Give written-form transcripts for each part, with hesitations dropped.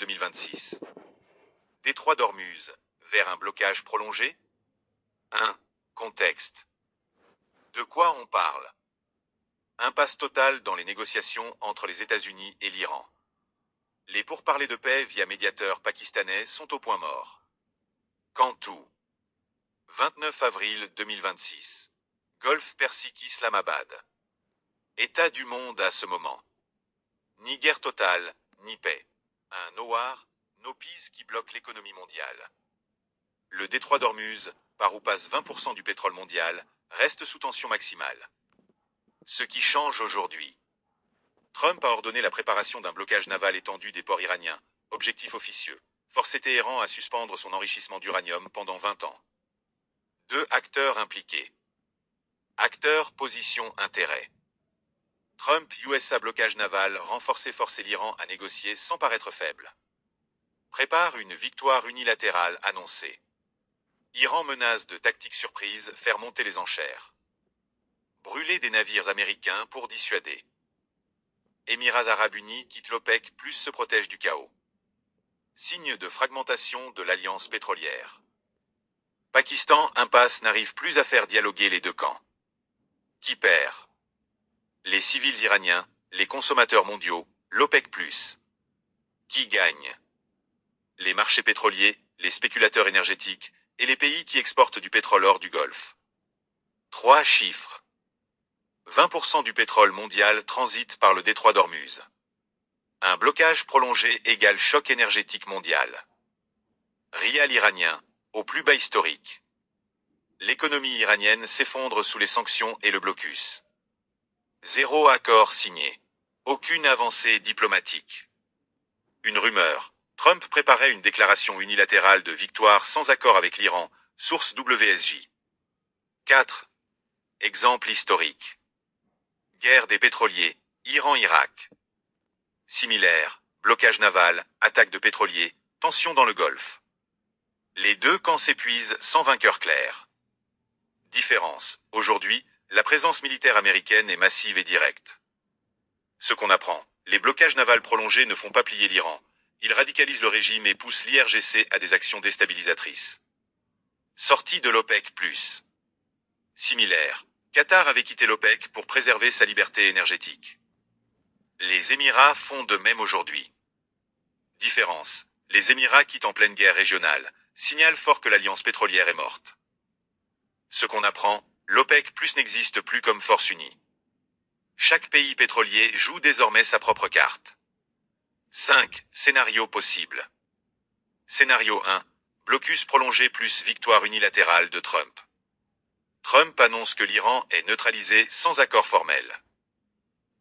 2026. Détroit d'Ormuz, vers un blocage prolongé? 1. Contexte. De quoi on parle? Impasse totale dans les négociations entre les États-Unis et l'Iran. Les pourparlers de paix via médiateurs pakistanais sont au point mort. Cantou. 29 avril 2026. Golfe Persique Islamabad. État du monde à ce moment. Ni guerre totale, ni paix. Un no war, no peace qui bloque l'économie mondiale. Le détroit d'Ormuz, par où passe 20% du pétrole mondial, reste sous tension maximale. Ce qui change aujourd'hui. Trump a ordonné la préparation d'un blocage naval étendu des ports iraniens, objectif officieux, forcer Téhéran à suspendre son enrichissement d'uranium pendant 20 ans. 2 acteurs impliqués. Acteurs, position, intérêt. Trump, USA blocage naval, renforcer forcer l'Iran à négocier sans paraître faible. Prépare une victoire unilatérale annoncée. Iran menace de tactique surprise, faire monter les enchères. Brûler des navires américains pour dissuader. Émirats arabes unis quitte l'OPEC plus se protège du chaos. Signe de fragmentation de l'alliance pétrolière. Pakistan, impasse, n'arrive plus à faire dialoguer les deux camps. Qui perd? Les civils iraniens, les consommateurs mondiaux, l'OPEC+. Qui gagne? Les marchés pétroliers, les spéculateurs énergétiques et les pays qui exportent du pétrole hors du Golfe. 3 chiffres. 20% du pétrole mondial transite par le détroit d'Ormuz. Un blocage prolongé égale choc énergétique mondial. Rial iranien, au plus bas historique. L'économie iranienne s'effondre sous les sanctions et le blocus. 0 accord signé. Aucune avancée diplomatique. Une rumeur. Trump préparait une déclaration unilatérale de victoire sans accord avec l'Iran, source WSJ. 4. Exemple historique. Guerre des pétroliers, Iran-Irak. Similaire, blocage naval, attaque de pétroliers, tension dans le Golfe. Les deux camps s'épuisent sans vainqueur clair. Différence. Aujourd'hui, la présence militaire américaine est massive et directe. Ce qu'on apprend, les blocages navals prolongés ne font pas plier l'Iran. Ils radicalisent le régime et poussent l'IRGC à des actions déstabilisatrices. Sortie de l'OPEC+. Similaire. Qatar avait quitté l'OPEC pour préserver sa liberté énergétique. Les Émirats font de même aujourd'hui. Différence. Les Émirats quittent en pleine guerre régionale, signal fort que l'alliance pétrolière est morte. Ce qu'on apprend, l'OPEC+ n'existe plus comme force unie. Chaque pays pétrolier joue désormais sa propre carte. 5. Scénario possible. Scénario 1. Blocus prolongé plus victoire unilatérale de Trump. Trump annonce que l'Iran est neutralisé sans accord formel.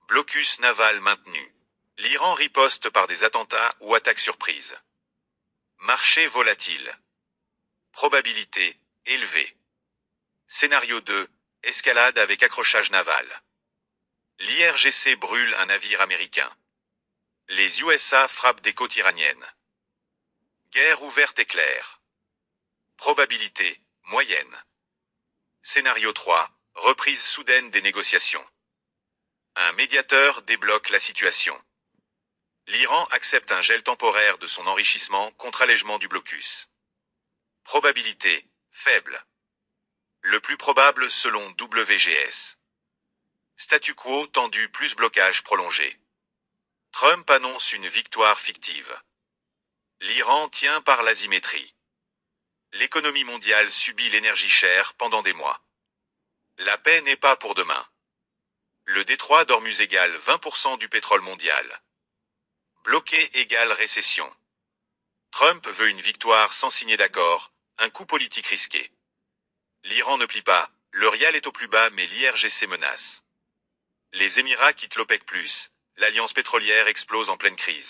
Blocus naval maintenu. L'Iran riposte par des attentats ou attaques surprises. Marché volatile. Probabilité élevée. Scénario 2. Escalade avec accrochage naval. L'IRGC brûle un navire américain. Les USA frappent des côtes iraniennes. Guerre ouverte et claire. Probabilité moyenne. Scénario 3. Reprise soudaine des négociations. Un médiateur débloque la situation. L'Iran accepte un gel temporaire de son enrichissement contre allègement du blocus. Probabilité faible. Le plus probable selon WGS. Statu quo tendu plus blocage prolongé. Trump annonce une victoire fictive. L'Iran tient par l'asymétrie. L'économie mondiale subit l'énergie chère pendant des mois. La paix n'est pas pour demain. Le détroit d'Ormuz égale 20% du pétrole mondial. Bloqué égale récession. Trump veut une victoire sans signer d'accord, un coup politique risqué. L'Iran ne plie pas, le rial est au plus bas mais l'IRGC menace. Les Émirats quittent l'OPEC+, l'alliance pétrolière explose en pleine crise.